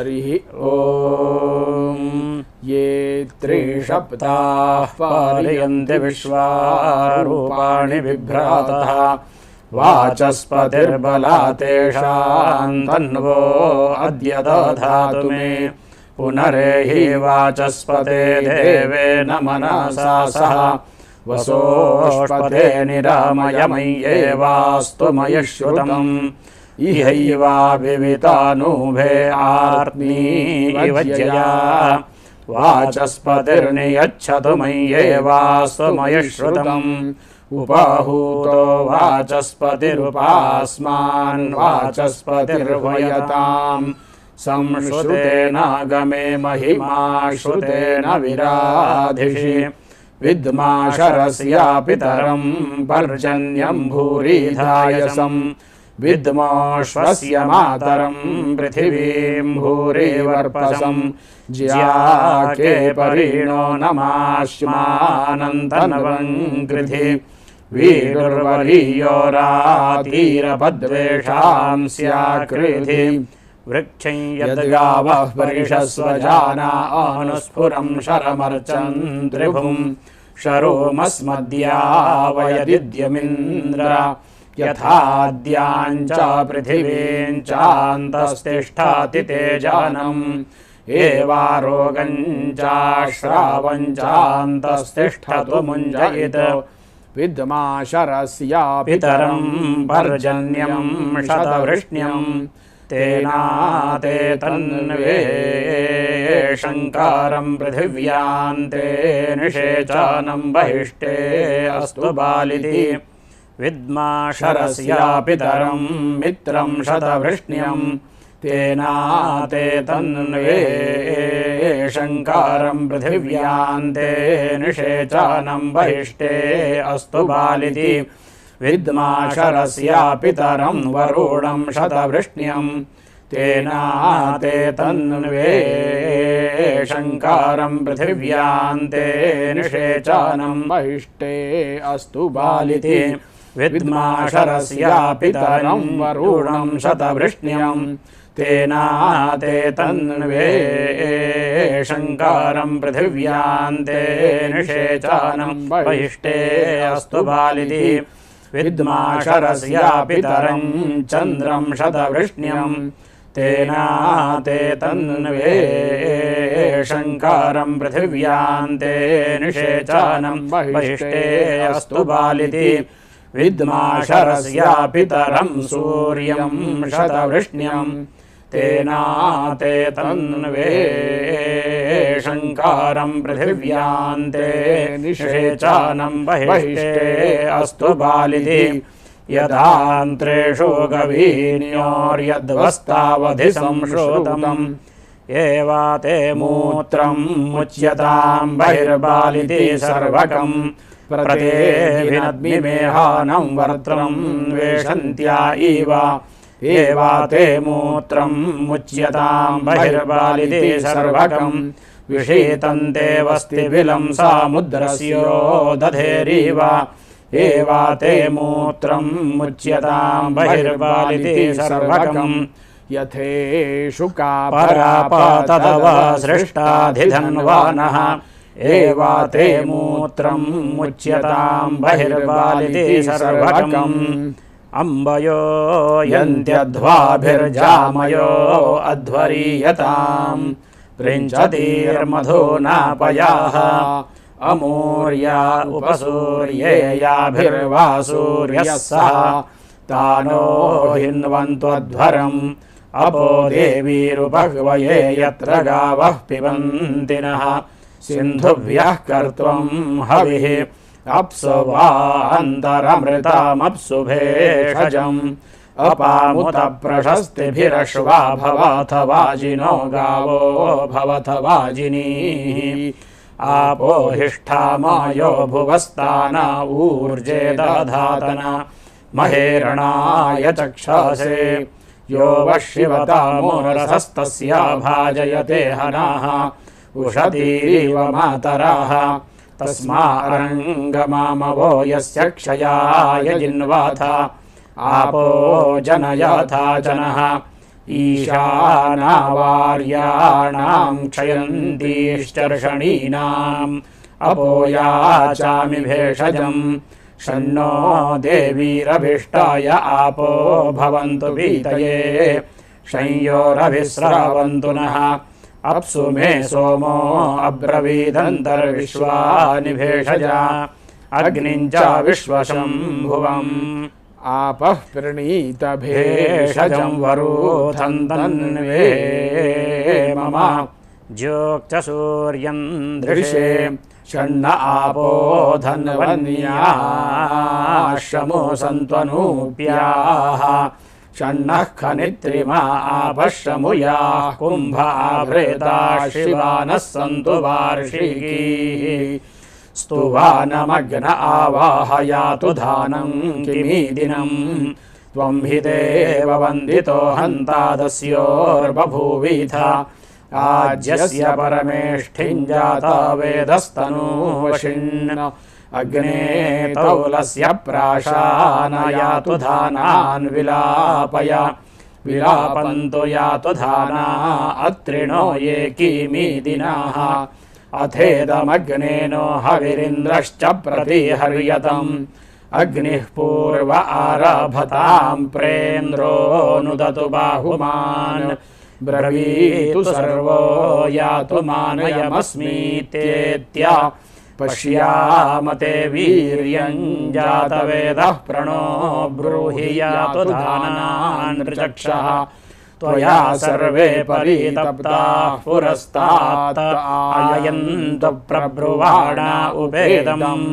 हरिः ॐ ये त्रिसप्ताः पालयन्ति विश्वारूपाणि बिभ्रातः वाचस्पतिर्बलात् तेषां तन्वो अद्य दधातु मे पुनरेहि वाचस्पते देवेन मनसा सह वसोष्पते निरामयमय्येवास्तु मयि श्रुतम् इहैवाभिवितानुभे आर्त्नीवज्यया वाचस्पतिर्नियच्छतु मय्येवास्तु मयि श्रुतम् उपाहूतो वाचस्पतिरुपास्मान् वाचस्पतिर्वयताम् संश्रुतेन गमे महिमा श्रुतेन विराधिषि विद्मा शरस्या पितरं पर्जन्यं भूरिधायसम् विद्मोऽश्वस्य मातरं पृथिवीं भूरिवर्पसम् ज्याके परीणो नमाश्मानन्तनवं कृधि वीरुर्वरीयो रातीरपद्वेषां स्याकृधि वृक्षं यद्गावः परिषस्वजाना अनुस्फुरं शरमर्चन् त्रिभुं शरोमस्मद्यावयदिद्यमिन्द्र यथाद्याञ्च पृथिवीञ्चान्तस्तिष्ठाति तेजानम् एवारोगञ्चाश्रावञ्चान्तस्तिष्ठतु मुञ्जयित विद्मा शरस्या पितरं पर्जन्यं शतवृष्ण्यं तेनाते तन्वे शङ्कारं पृथिव्यान्ते निषेचनं बहिष्टे अस्तु बालिति विद्मा शरस्या पितरं मित्रं शतवृष्ण्यं तेनाते तन्वे शङ्कारं पृथिव्यान्ते निषेचनं बहिष्टे अस्तु बालिति विद्मा शरस्या पितरं वरुणं शतवृष्ण्यं तेनाते तन्वे शङ्कारं पृथिव्यान्ते निषेचनं बहिष्टे अस्तु बालिति विद्मा शरस्या पितरं वरुणं शतवृष्ण्यं तेनाते तन्वे शङ्कारं पृथिव्यान्ते निषेचनं बहिष्टे अस्तु बालिति विद्मा शरस्या पितरं चन्द्रं शतवृष्ण्यं तेनाते तन्वे शङ्कारं पृथिव्यान्ते निषेचनं बहिष्टे अस्तु बालिति विद्मा शरस्या पितरं सूर्यं शतवृष्ण्यं तेनाते तन्वे शङ्कारं पृथिव्यान्ते निषेचनं बहिष्टे अस्तु बालिति यदान्त्रेषु गवीन्योर्यद्वस्तावधि संश्रुतम् एवाते मूत्रं मुच्यतां बहिर्बालिति सर्वकम् प्रतेभिनद्मिमेहानं वर्त्रं वेषन्त्या इव एवाते मूत्रं मुच्यतां बहिर्बालिति सर्वकं विषीतन्ते वस्तिबिलं सामुद्रस्यो दधेरिव एवाते मूत्रं मुच्यतां बहिर्बालिति सर्वकं यथेषुका परापाततव सृष्टाधिधन्वानः एवाते मूत्रं मुच्यतां बहिर्बालिति सर्वकम् अम्बयो यन्त्यध्वाभिर्जामयो अध्वरीयतां पृञ्चतीर्मधूनापयाः अमूर्या उपसूर्येयाभिर्वा सूर्यः सह तानो हिन्वन्त्वध्वरम् अपो देवीरुपह्वये यत्र गावः पिबन्ति नः सिन्धुभ्यः कर्त्वं हविः अप्सु वान्तरमृतामप्सु भेषजम् अपामुत प्रशस्तिभिरश्वा भवथ वाजिनो गावो भवथ वाजिनीः आपो हिष्ठामायो भुवस्ताना ऊर्जे दधातन महेरणाय चक्षसे यो वशिवतामोरसस्तस्या भाजयते हनाः उषतीव मातराः तस्मारङ्गमामवो यस्य क्षयाय जिन्वाथ आपो जनयाथा जनः ईशानावार्याणां क्षयन्तीश्चर्षणीनाम् अपोयाचामि भेषजम् शन्नो देवीरभिष्टाय आपो भवन्तु पीतये संयोरभिस्रावन्तु नः अप्सु मे सोमो अब्रवीदन्तर्विश्वानि भेषजा अग्निं च विश्वशम्भुवम् आपः प्रणीत भेषजं वरूथन्तन्वे मम ज्योक्च सूर्यं दृशे षण्ण आपो धन्वन्याश्रमो सन्त्वनूप्याः षण्णः खनित्रिमा आपश्रमुयाः कुम्भाभृता शिवानः सन्तु वार्षिकीः स्तुवानमग्न आवाहयातु धानं किमीदिनम् त्वं हि देव वन्दितो हन्तादस्योर्बभूवीथ आज्यस्य परमेष्ठिं जाता वेदस्तनूवशिन् अग्ने तौलस्य प्राशानयातु धानान् विलापय विलापन्तु यातु धाना अत्रिणो ये कीमीदिनाः अथेदमग्नेनो हविरिन्द्रश्च प्रतिहर्यतम् अग्निः पूर्व आरभतां प्रेन्द्रो नुदतु बाहुमान् ब्रवीतु सर्वो यातु मानयमस्मीत्येत्या पश्यामते वीर्यं जातवेदः प्रणो ब्रूहि यातु धानान् ऋचक्षः त्वया सर्वे परितप्ताः पुरस्तात् आयन्तु प्रब्रुवाणा उपेदम्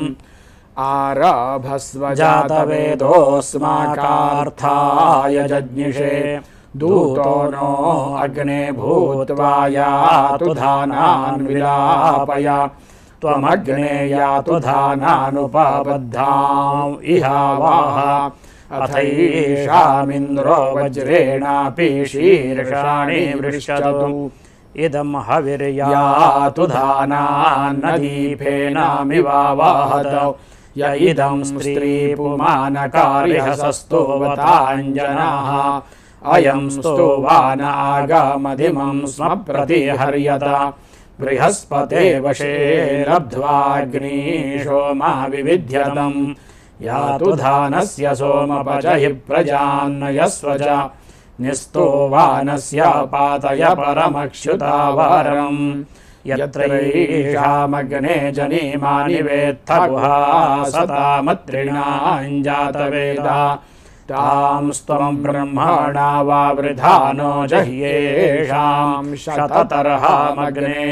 आरभस्व जातवेदोऽस्माकार्थाय जज्ञिषे दूतो नो अग्ने भूत्वा यातु धानान् विलापय त्वमग्ने यातु धानानुपबद्धाम् इहावाह अथैषामिन्द्रो वज्रेणापि शीर्षाणि वृष्यतु इदं हविर्यातु धानान्नदीफेनामिवावहत य इदं स्त्रीपुमानकार्यहसस्तुवताञ्जनाः अयं स्तुवान आगमधिमं स्म प्रतिहर्यत बृहस्पते वशे लब्ध्वाग्नीशोमा विविध्यतम् यातु धानस्य सोमपचहि प्रजान्नयस्व च निस्तुवानस्य पातय परमक्षुतावरम् यत्रैषामग्ने जनीमानि वेत्थ गुहासतामत्रिणां जातवेदा तां स्त्वं ब्रह्मणा वावृधानो जह्येषां शततर्हामग्ने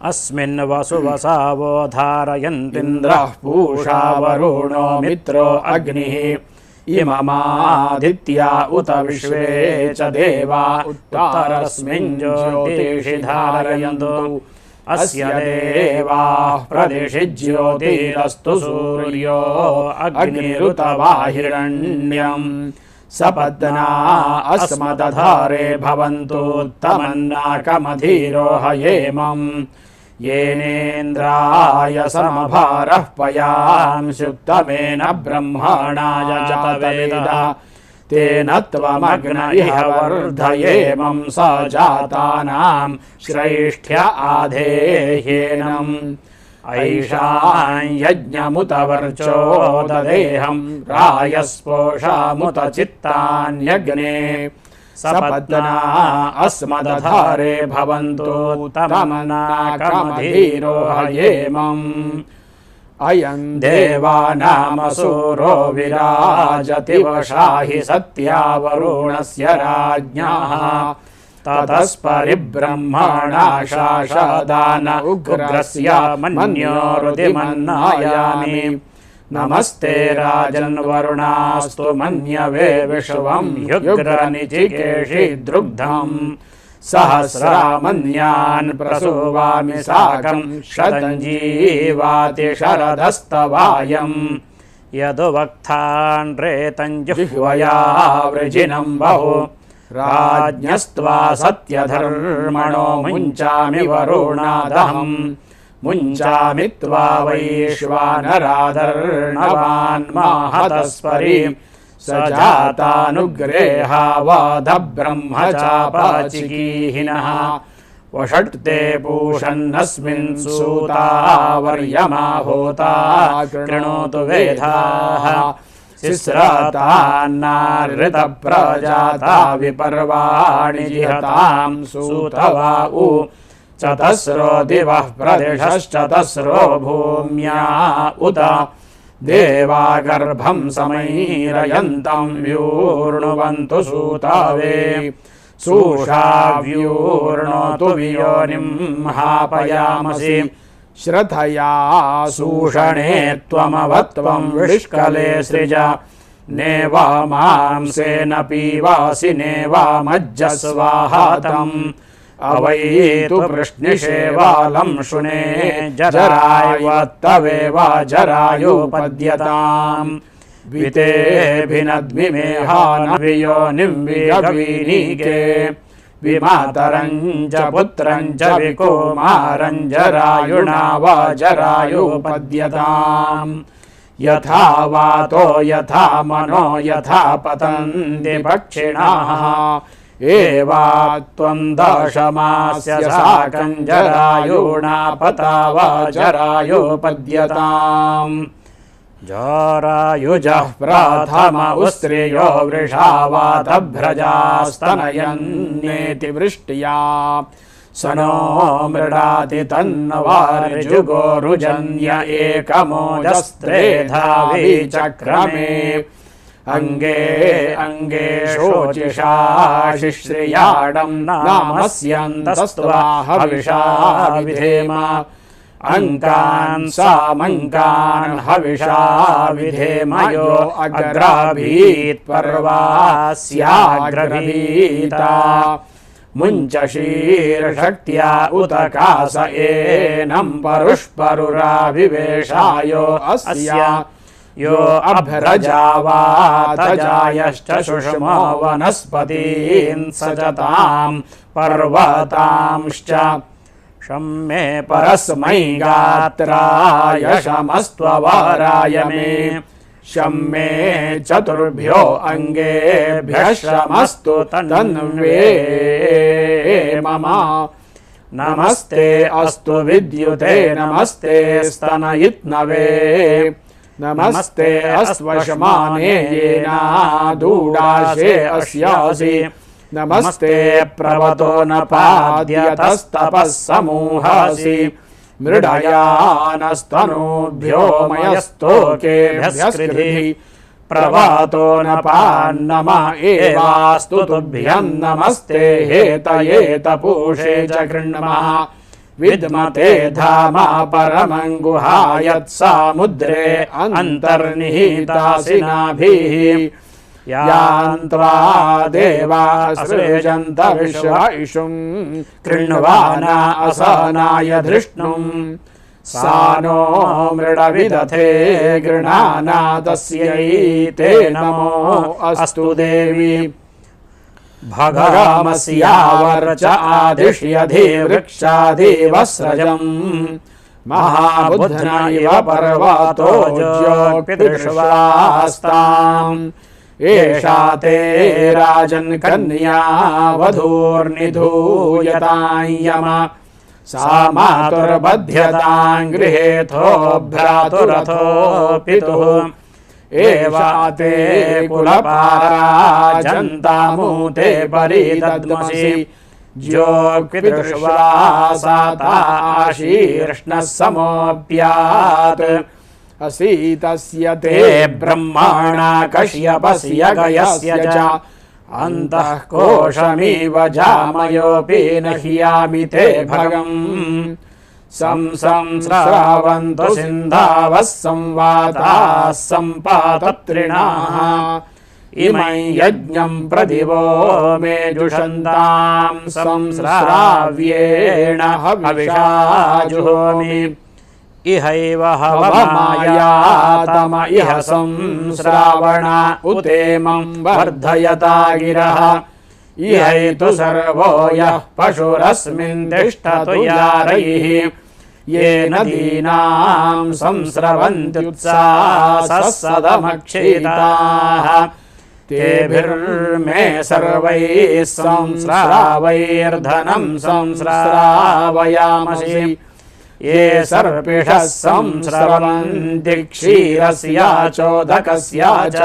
अस्मिन् वसुवसावो धारयन्तीन्द्रः पूषा वरुणो मित्रो अग्निः इममादित्या उत विश्वे च देवा उत्तरस्मिन् ज्योतिषि धारयन्तु अस्य देवाः प्रदिशि ज्योतिरस्तु सूर्यो अग्निरुत वा हिरण्यम् सपत्ना अस्मदधारे भवन्तु उत्तमन्नाकमधीरो हयेमम् येनेन्द्राय समभारः पयांस्युत्तमेन ब्रह्मणाय जातवेद तेन त्वमग्न इह वर्धयेमं स जातानां श्रैष्ठ्य आधेह्येनम् ऐषां यज्ञमुत वर्चो ददेहं रायस्पोषामुत चित्तान्यग्ने सपत्ना अस्मदधारे भवन्तु तमनाकमधीरो हयेमम् अयं देवानामसूरो विराजति वशाहि सत्या वरुणस्य राज्ञः ततस्परिब्रह्मणा शासदान उग्रस्य मन्योरुदिमन्नायामि नमस्ते राजन्वरुणास्तु मन्यवे विश्वं ह्युग्रनिचिकेषि द्रुग्धम् सहस्रामन्यान् प्रसूवामि साकं शतञ्जीवाति शरदस्तवायम् यदुवक्तान् रेतञ्जिह्वया वृजिनं बहु राज्ञस्त्वा सत्यधर्मणो मुञ्चामि वरुणादहम् मुञ्चामि त्वा वैश्वानरादर्णवान् माहतस्परि स जातानुग्रेहावादब्रह्मचापाचिकीहिनः वषट्ते पूषन्नस्मिन् सूता वर्यमा होता कृणोतु वेधाः सिस्रातान्नारृतप्रजाता विपर्वाणि जिहतां सूतवा उ चतस्रो दिवः प्रदिशश्चतस्रो भूम्या उत देवा गर्भं समैरयन्तं व्यूर्णुवन्तु सूतावे सूषाव्यूर्णोतु वियोनिं हापयामसि श्रद्धया सूषणे त्वमवत्वं विष्कले सृज नेवामांसेन पीवासि नेवामज्जस्वाहातम् अवैतु वृष्णिषेवालं शुने जरायवत्तवेवा जरायोपद्यताम् वितेभिनद्मिमेहानवियोनिं विगवीनीके विमातरं च पुत्रं च विकुमारं जरायुणा वा जरायोपद्यताम् यथा वातो यथा मनो यथा पतन्ति पक्षिणाः एवा त्वं दशमास्य साकं जरायुणा पता वा जरायोपद्यताम् जरायुजः प्रथम उस्त्रियो वृषावातभ्रजास्तनयन्नेति वृष्ट्या स नो मृडाति तन्नवार्जुगोरुजन्य एकमोजस्त्रेधा विचक्रमे अंगे अंगे शोचिषा शिश्रियाडं नामस्यन्तस्त्वा हविषा विधेम अंकान् सामंकान् हविषा विधेम यो अग्राभीत् पर्वास्याग्रभीता मुञ्चशीर्षक्त्या उत कास एनं परुष्परुराभिवेशायो अस्या यो अभ्रजावातजायश्च शुष्मो वनस्पतीन् सजतां पर्वतांश्च शम्मे परस्मै गात्राय शमस्त्ववाराय मे शम्मे चतुर्भ्यो अंगेभ्यः शमस्तु तन्वे मम नमस्ते अस्तु विद्युते नमस्ते स्तनयित्नवे नमस्ते अस्वशमाने येनादूडाशे अस्यासि नमस्ते प्रवतो न पाद्यतस्तपः समूहासि मृडयानस्तनूभ्यो मयस्तोकेभ्यस्कृधिः प्रवातो न पान्नमा एवास्तु तुभ्यं नमस्ते हेतये तपूषे च कृण्मः विद्मते धामा परमं गुहायत्सामुद्रे अन्तर्निहितासि नाभिः यान्त्वा देवा सृजन्त विश्वायुषुं कृण्वाना असनाय धृष्णुम् सा नो मृडविदथे गृणाना तस्यै ते नमो अस्तु देवी भगामस्यावर्च आदिश्यधिवृक्षादिवस्रजम् महाबुध्न इव पर्वतो ज्योतिर्विश्वास्ताम् एषा ते राजन् कन्या वधूर्निधूयतां यम सा मातुर्बध्यतां गृहेथो भ्रातुरथो पितुः एवा ते कुलपाराजन्तामूते परिदद्मसि ज्योतिर्विश्वासाताशीर्ष्णः समोऽप्यात् असीतस्य ते ब्रह्माणा कश्यपस्य गयस्य च अन्तः कोशमिव जामयोऽपि न ह्यामि ते भगम् संसंस्रावन्तु सिन्धावः संवाताः सम्पातत्रिणाः इमै यज्ञं प्रदिवो मे जुषन्तां संस्राव्येण हविषा जुहोमि इहैव हवमायातम इह संस्रावणा उतेमं वर्धयता गिरः इहैतु सर्वो यः पशुरस्मिन् तिष्ठतु यारैः ये नदीनां संस्रवन्त्युत्साहः सदमक्षिताः तेभिर्मे सर्वैः संस्रावैर्धनं संस्रावयामसि ये सर्पिषः संस्रवन्ति क्षीरस्या चोदकस्या च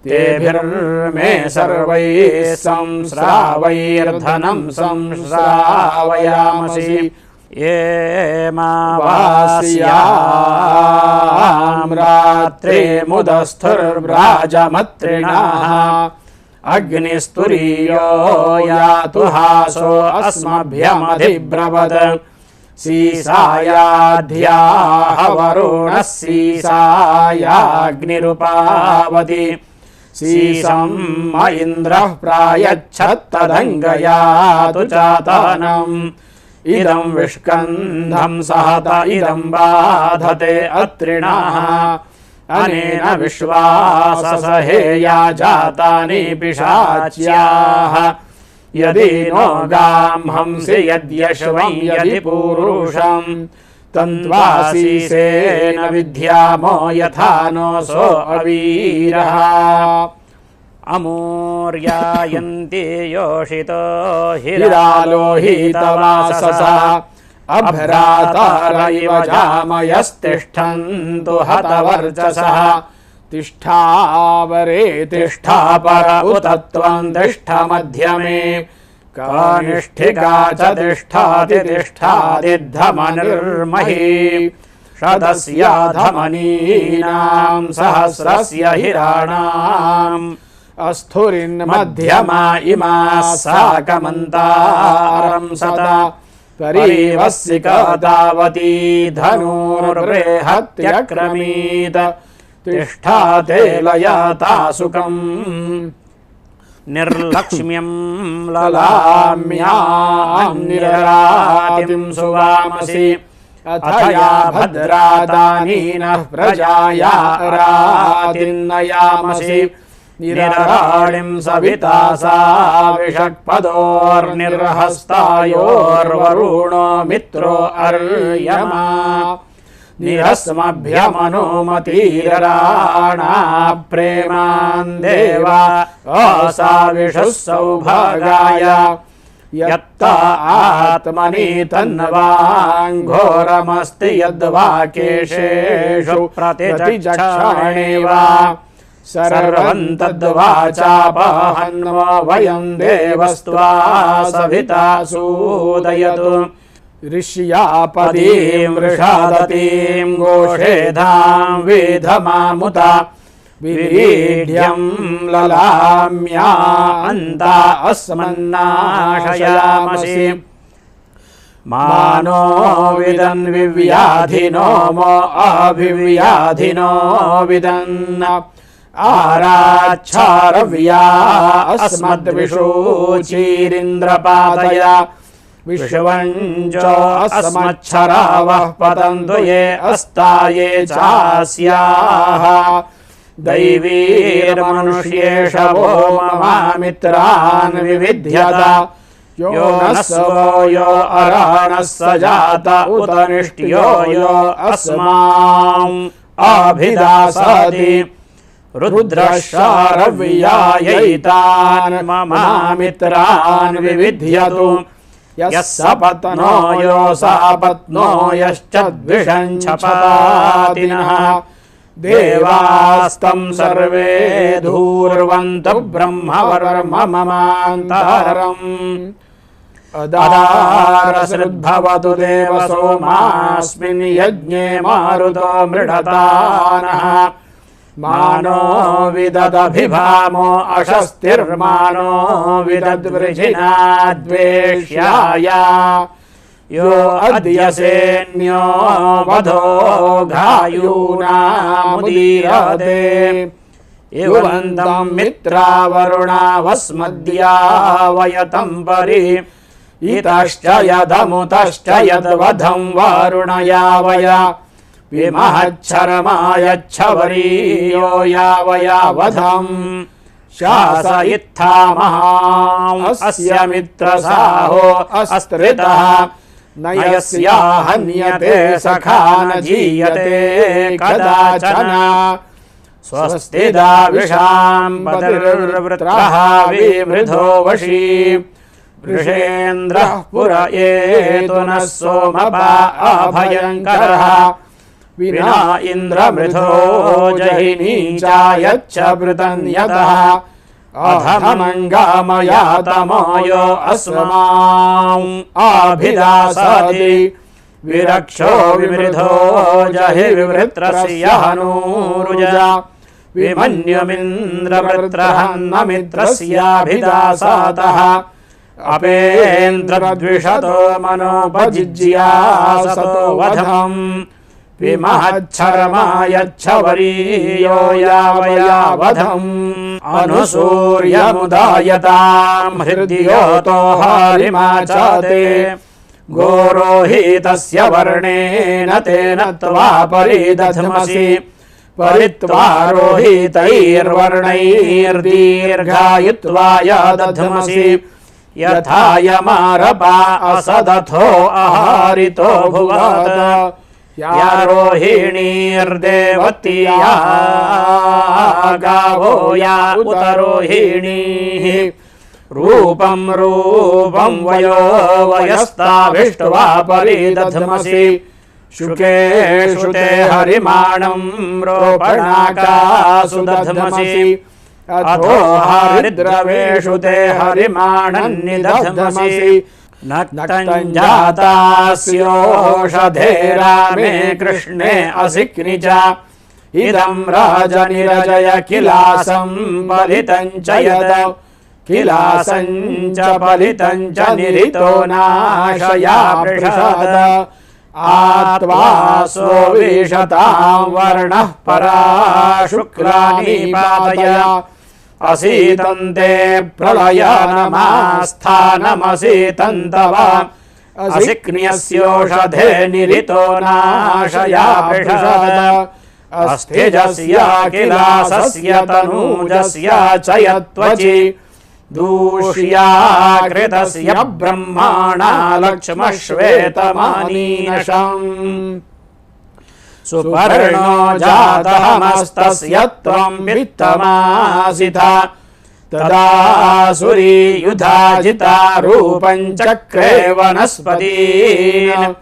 तेभिर्मे सर्वैः संस्रावैर्धनं संस्रावयामसि ये मावास्यां रात्रे मुदस्थुर्व्राजमत्रिणाः अग्निस्तुरीयो यातु हासो अस्मभ्यमधिब्रवद सीसायाध्याः वरुणः सीसायाग्निरुपावति सीसं म इन्द्रः प्रायच्छत्तदङ्गयातु चातानम् इदं विष्कन्धं सहत इदं बाधते अत्रिणाः अनेन विश्वाससहेया जातानि पिशाच्याः यदि नो गां हंसि यद्यश्वं यदि पूरुषं तन्त्वासीसेन विद्यामो यथा नोऽसो अवीरः अमूर्यायन्ति योषितो हिरालोहितवाससा अभ्रातार इव जामयस्तिष्ठन्तु हतवर्चसः तिष्ठावरे तिष्ठापर उत त्वं तिष्ठ मध्यमे कनिष्ठिका च तिष्ठाति तिष्ठादिद्धमनिर्मही शतस्याधमनीनां सहस्रस्य हिराणाम् अस्थुरिन्मध्यमा इमाः साकमन्तारं सदा परीवस्सिका तावती धनुर्बृहत्यक्रमीत तिष्ठाते लयाता सुखम् निर्लक्ष्म्यं ललाम्यां निररातिं सुवामसि अथ या भद्रादानीनः प्रजाया रातिर्नयामसि निरराणिं सविता सा विषक्पदोर्निर्हस्तायोर्वरुणो मित्रो अर्यमा निरस्मभ्यमनुमतिरराणा प्रेमान् देवा असाविषुः सौभागाय यत्ता आत्मनि तन्वाङ्घोरमस्ति यद्वाकेशेषु प्रतिचक्षाणेव सर्वं तद्वाचापहन्वो वयं देवस्त्वा सविता सूदयतु ऋष्यापदीं वृषादतीं गोषेधां वेधमामुता विरीढ्यं ललाम्या अन्ता अस्मन्नाशयामसि मानो विदन् विव्याधिनो मो अभिव्याधिनो विदन् आराच्छारव्या अस्मद्विषूचीरिन्द्रपादय विश्वञ्चो अस्मच्छरावः पतन्तु ये अस्ताये चास्याः दैवीर्मनुष्येषवो ममामित्रान् विविध्यत यो नः सवो यो अराणः स जात उत निष्ट्यो यो अस्माम् अभिदासति रुद्रशारव्यायैतान् ममामित्रान् विविध्यतु यः सपत्नो यो सापत्नो यश्च द्विषञ्छपातिनः देवास्तं सर्वे धूर्वन्तु ब्रह्मवर्मममान्तरम् अदारसृद्भवतु देवसोमास्मिन् यज्ञे मारुतो मृडतानः मानो विददभिभामो अशस्तिर्मानो विदद्वृजिना द्वेष्याय यो अद्य सेन्यो वधो घायूनामुदीरते युवन्तं मित्रावरुणा वस्मद्या वयतं परि इतश्च यदमुतश्च यद्वधं वारुणयावय विमहच्छरमायच्छवरीयो यावयावधम् शासयित्थामहाम् अस्य मित्रसाहो अस्त्रितः न यस्याहन्यते सखा न जीयते कदाचन स्वस्तिदाविषाम्पतिर्वृत्रः विमृधो वशी वृषेन्द्रः पुर एतु नः सोमपा अभयङ्करः विना इन्द्रमृधो जहिनी चायच्छ वृतन्यतः अधमङ्गामया तमोयो अस्माम् आभिदासति विरक्षो विमृधो जहि विवृत्रस्य हनूरुजा विमन्युमिन्द्रवृत्रहन्नमित्रस्याभिदासातः अपेन्द्रद्विषतो मनोपजिज्यासतो वधम् विमहच्छर्मायच्छवरीयो यावयावधम् अनुसूर्यमुदायताम् हृद्योतो हरिमा च ते गोरोहितस्य वर्णेन तेन त्वा परिदध्मसि परित्वा रोहितैर्वर्णैर्दीर्घायित्वा यदध्मसि यथा यमारपा असदथो आहारितो भुवत या रोहिणीर्देवती या गावो या उत रोहिणीः रूपं रूपं वयो वयस्ताभिष्ट्वा परिदध्मसि शुके श्रुते हरिमाणं रोपणाकासु दध्मसि अथो हरिद्रवेषु ते हरिमाणन्निदध्मसि नक्तञ्जातास्योषधे रामे कृष्णे असिक्नि च इदं राजनिरजय किलासं बलितं च यत् किलासं च बलितं च निरितो नाशया पृषद आत्वासो विशतां वर्णः परा शुक्लानि पातय असीतन्ते प्रलयनमास्थानमसीतन्तव असिक्न्यस्योषधे निरितो नाशया पृषद अस्थिजस्य किलासस्य तनूजस्य च यत्त्वचि दूष्याकृतस्य ब्रह्माणा लक्ष्मश्वेतमानीनशम् सुपर्णो जातमस्तस्य त्वं वित्तमासिथ तदासुरी युधाजिता रूपं चक्रे वनस्पतीन्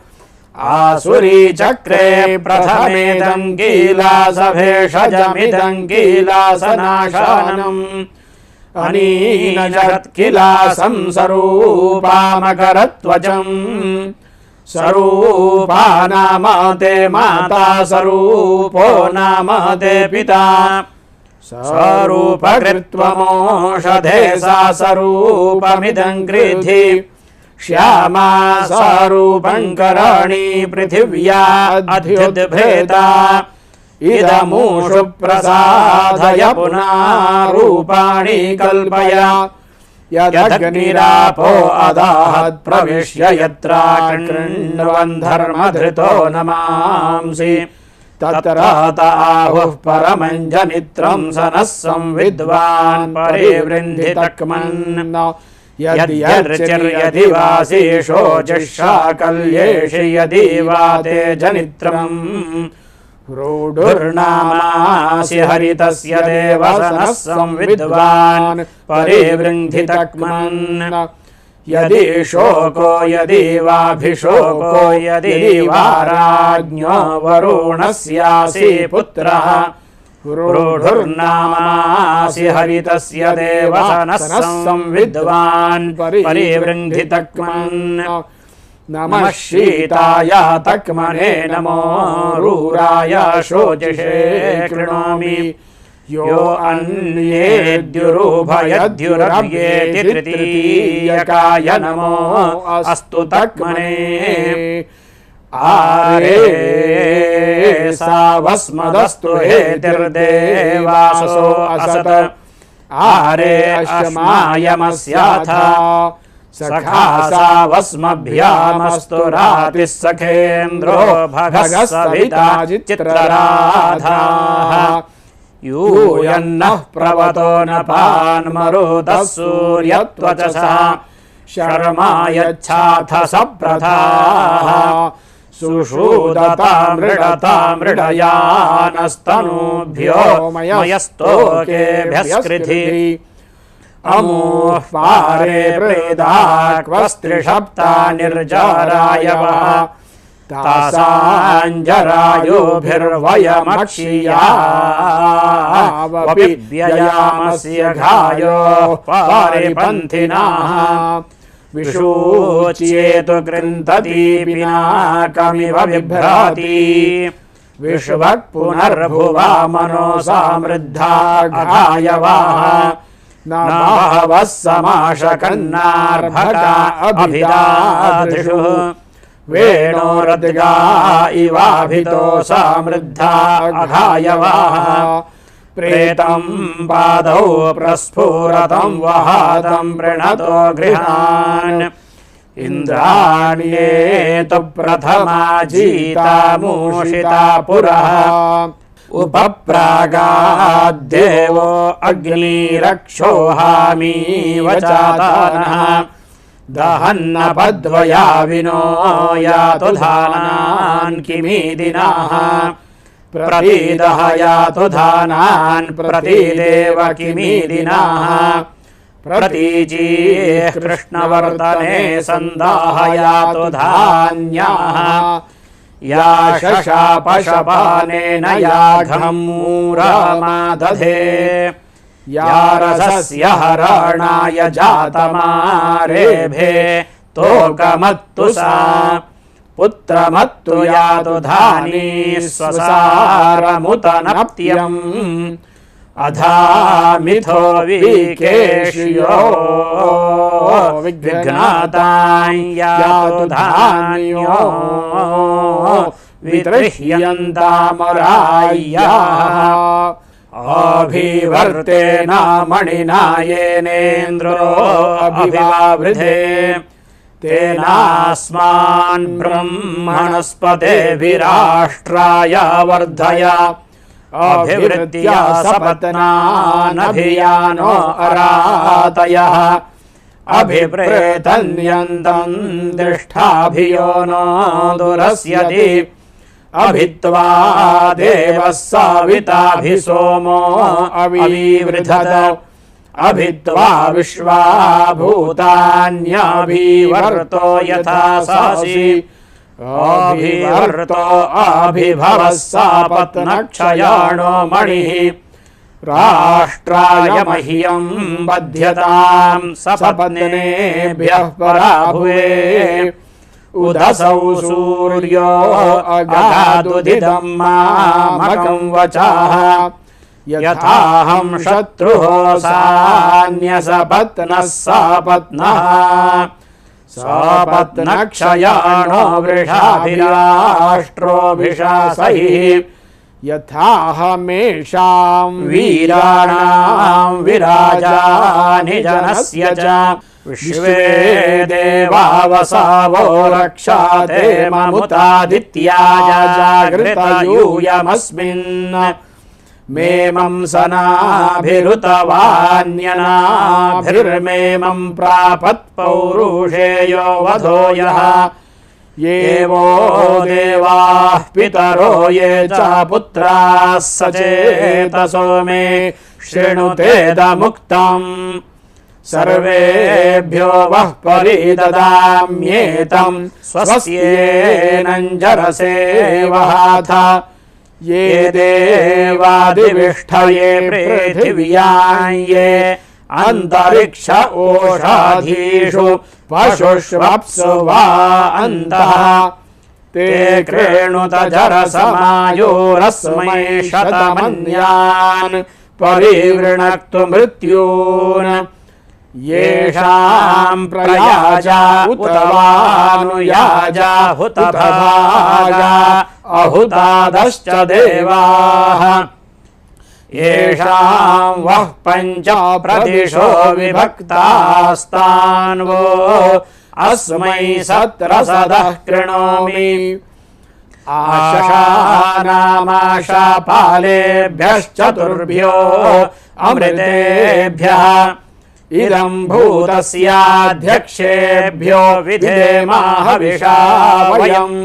आसुरी चक्रे प्रथमेदं कीलासभेषजमिदं कीलासनाशानम् अनीन जगत्किलासं सरूपामकरत्वचम् सरूपा नाम ते माता सरूपो नाम ते पिता सरूपकृत्वमोषधे सा सरूपमिदं कृधि श्यामा सरूपं कराणि पृथिव्या अध्युद्भेता इदमूषु प्रसाधय पुनः रूपाणि कल्पय यदग्निरापो अदाहत् प्रविश्य यत्रा कृण्वन् धर्मधृतो नमांसि तत्र आहुः परमञ्जनित्रं सनः संविद्वान् परिवृन्धितक्मन् यद्यर्चिर्यदि वासीशो जिह्वाकल्येषु यदि वा ते जनित्रम् रूढुर्नामासि हरितस्य देवसनः संविद्वान् परिवृन्धितक्मन् यदि शोको यदि वाभिशोको यदि वा राज्ञो वरुणस्यासि पुत्रः रूढुर्नामासि हरितस्य देवसनः संविद्वान् परिवृन्धितक्मन् नमः शीताय तक्मने नमो रूराय शोचिषे कृणोमि यो अन्येद्युरुभयद्युरव्येति तृतीयकाय नमो अस्तु तक्मने आरे सावस्मदस्तु हेतिर्देवासो असत आरे अश्मायमस्याथ सखा सावस्मभ्यामस्तु रातिः सखेन्द्रो भगः सविता चित्रराधाः यूयन्नः प्रवतो नपान्मरुतः सूर्यत्वचसा शर्मा यच्छाथ सप्रथाः सुषूदता मृडता मृडयानस्तनूभ्यो मयस्तोकेभ्यस्कृधि अमूः पारे प्रेदाक्वस्त्रिषप्ता निर्जरायवः तासाञ्जरायोभिर्वयमक्षीयावपि व्ययामस्य घायोः पारिपन्थिनाः विषूच्येतु गृह्णति पिनाकमिव बिभ्राति विश्वक् पुनर्भुवा मनोसा मृद्धा घायवाः न बहवः समाशकन्नार्भका अभिदादृषु वेणोरद्गा इवाभितो समृद्धा अघायवाः प्रेतं पादौ प्रस्फुरतं वहातं प्रणतो गृहान् इन्द्राण्येतु प्रथमा जीतामूषिता पुरः उपप्रागाद्देवो अग्निरक्षोहामीव चातानः दहन्नपद्वया विनो यातु धानान् किमीदिनाः प्रतीदः यातु धानान् प्रतीदेव किमीदिनाः प्रतीचीः कृष्णवर्तने सन्दाहयातु धान्याः या शशापशपानेन या घम्मूरमादधे या रसस्य हरणाय जातमारेभे तोकमत्तु सा पुत्रमत्तु यातु धानी स्वसारमुतनप्त्यम् अधामिथो विकेश्यो विघ्नातां यातु धान्यो वितृह्यन्तामराय्याः अभिवर्तेन मणिना येनेन्द्रो अभिवावृधे तेनास्मान् ब्रह्मणस्पतेभिराष्ट्राय वर्धय अभिवृत्या सपत्नानभियानो अरातयः अभिप्रेतन्यन्तं तिष्ठाभियो नो दुरस्यति अभित्वा देवः साविताभि सोमो अविवृधत अभित्वा विश्वा भूतान्यभिवर्तो यथा सासि अभिवर्तो अभिभवः सापत्नक्षयाणो मणिः राष्ट्राय मह्यं बध्यतां सपत्नेभ्यः पराभुवे उदसौ सूर्यो अगादुदिदं मामकं वचाः यथाहं शत्रुः सान्यसपत्नः सपत्नः सपत्नक्षयाणो वृषाभिराष्ट्रोऽभिशासैः यथाहमेषां वीराणां विराजानि जनस्य च विश्वे देवावसावो रक्षाते ममुतादित्याय जागृतयूयमस्मिन् मेमं सनाभिरुतवान्यनाभिर्मेमं प्रापत् पौरुषेयो वधो यः ये वो देवाः पितरो ये च पुत्राः सचेतसो मे शृणुतेदमुक्तम् सर्वेभ्यो वः परिददाम्येतं स्वस्येनञ्जरसे वहाथ ये देवादिविष्ठये पृथिव्यां ये अन्तरिक्ष ओषधीषु पशुष्वप्सु वा अन्तः ते कृणुत जरसमायोरस्मै शतमन्यान् परिवृणक्तु मृत्यून् येषां प्रयाजा उत वानुयाजा हुतभागा अहुतादश्च देवाः येषां वः पञ्च प्रदिशो विभक्तास्तान् वो अस्मै सत्रसदः कृणोमि आशानामाशापालेभ्यश्चतुर्भ्यो अमृतेभ्यः इदं भूतस्याध्यक्षेभ्यो विधेमाहविषा वयम्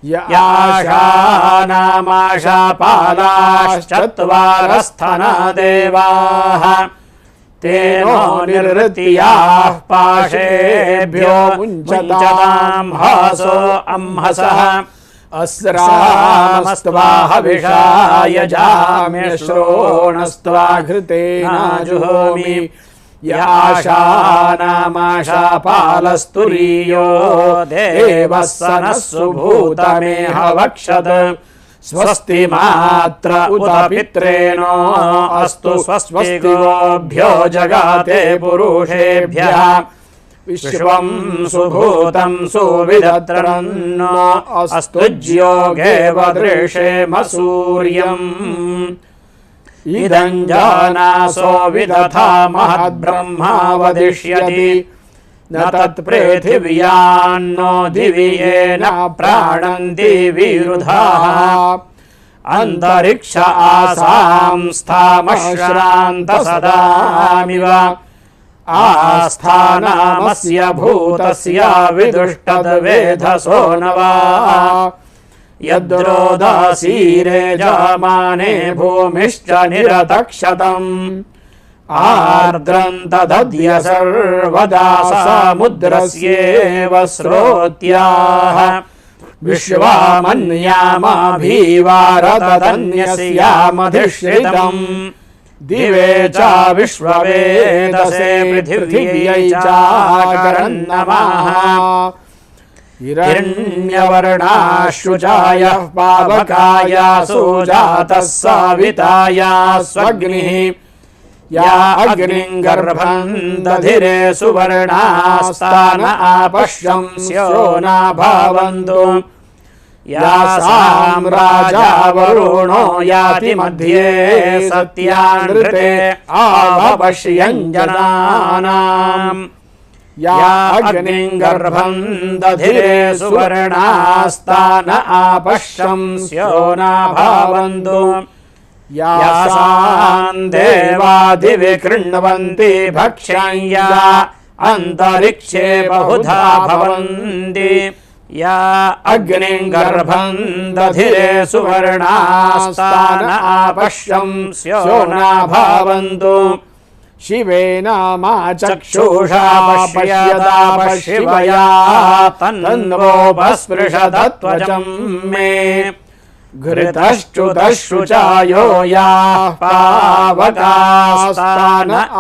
याशानामाशापालाश्चत्वारस्थना देवाः तेनो निर्वृत्याः पाशेभ्यो मुञ्चतां हासो अंहसः अस्रामस्त्वाहविषा यजाम्यश्रोणस्त्वा घृतेना जुहोमि याशानामाशापालस्तुरीयो देवः स नः सुभूतमेह वक्षत् स्वस्ति मात्र उत पित्रेणो अस्तु स्वस्ति गोभ्यो जगाते पुरुषेभ्यः विश्वं सुभूतं सुविदत्रन्नो अस्तु ज्योगेव दृशेम सूर्यम् इदं जानासो विदथा महद्ब्रह्मा वदिष्यति न तत्पृथिव्यान्नो दिवि येन प्राणन्ति विरुधाः अन्तरिक्ष आसां स्थामश्रान्तसदामिव आस्थानामस्य भूतस्य विदुष्टद्वेधसो न वा यद्रोदासीरे जामाने भूमिश्च निरतक्षतम् आर्द्रं तदद्य सर्वदा समुद्रस्येव स्रोत्याः विश्वामन्यामाभिवारतदन्यस्यामधिश्रितम् दिवे च विश्ववेदसे पृथिव्यै चाकरन्नमः हिरण्यवर्णाशुचायः पावकाय सुजातः सविताय स्वग्निः या अग्निं गर्भं दधिरे सुवर्णास्तान आपश्यंस्यो न भवन्तु यासां राजा वरुणो याति मध्ये सत्यानृते आवपश्यञ्जनानाम् या अग्निं गर्भं दधिरे सुवर्णास्तान आपश्यंस्यो न भवन्तु यासां देवादिवि कृण्वन्ति भक्ष्यं या अन्तरिक्षे बहुधा भवन्ति या अग्निं गर्भं दधिरे सुवर्णास्तान आपश्यंस्यो न भवन्तु शिवेनामा चक्षुषा पश्यदा शिवया तन्वोपस्पृशदत्वचं मे घृतश्च्युतश्रुचायो याः पावकास्तान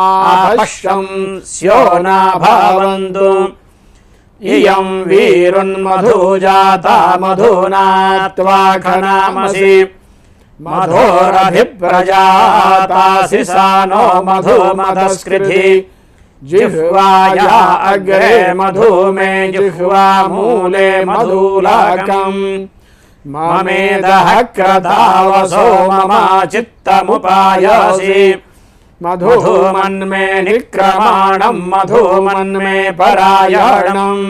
आपश्यंस्यो न भवन्तु इयं वीरुन्मधुजाता मधुना त्वाखनामसि मधोरभिप्रजातासि सानो मधुमदस्कृधि जिह्वाया अग्रे मधुमे जिह्वा मूले मधुलाकम् ममेदः क्रतावसो मम चित्तमुपायासि मधुमन्मे निक्रमाणं मधुमन्मे परायणम्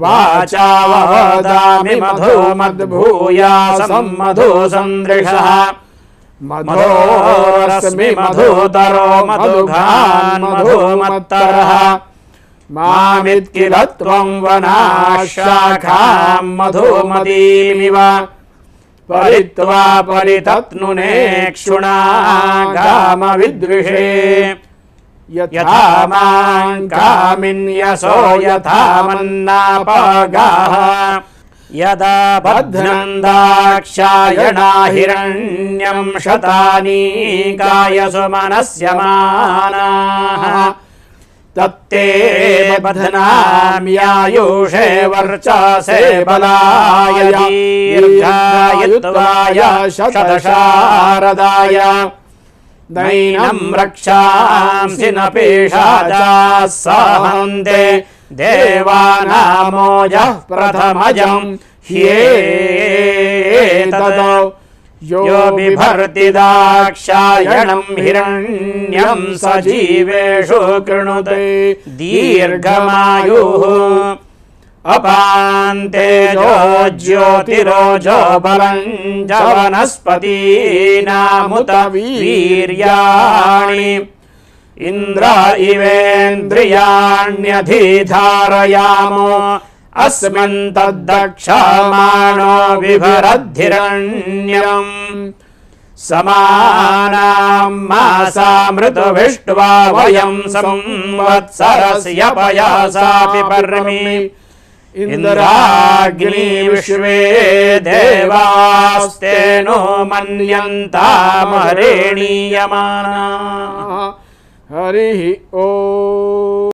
वाचा वदामि मधुमद्भूयासं मधुसन्दृशः मधोरस्मि मधुतरो मधुघान् मधुमत्तरः मामित्किल त्वं वनाशाखां मधुमतीमिव परित्वा परितत्नुनेक्षुणा कामविद्विषे यथा मां कामिन्यसो यथा मन्नापगाः यदा बध्नन्दाक्षायणा हिरण्यं शतानि कायसु मनस्यमानाः तत्ते बध्नाम्यायुषे वर्चसे बलाय दीर्घायुत्वाय शतशारदाय नैनं रक्षांसि न पेषाजाः सहन्ते देवानामोजः प्रथमजं ह्येतदो यो बिभर्ति दाक्षायणं हिरण्यं स जीवेषु कृणुते दीर्घमायुः अपान्तेजो ज्योतिरोजो बलं च वनस्पतीनामुत वीर्याणि इन्द्र इवेन्द्रियाण्यधिधारयामो अस्मिन् तद्दक्षमाणो बिभरद्धिरण्यम् समानां मासामृतभिष्ट्वा वयं संवत्सरस्य पयासापि पर्मि इन्द्राग्नि विश्वे देवास्तेनो मन्यन्तामरेणीयमाना हरिः ओ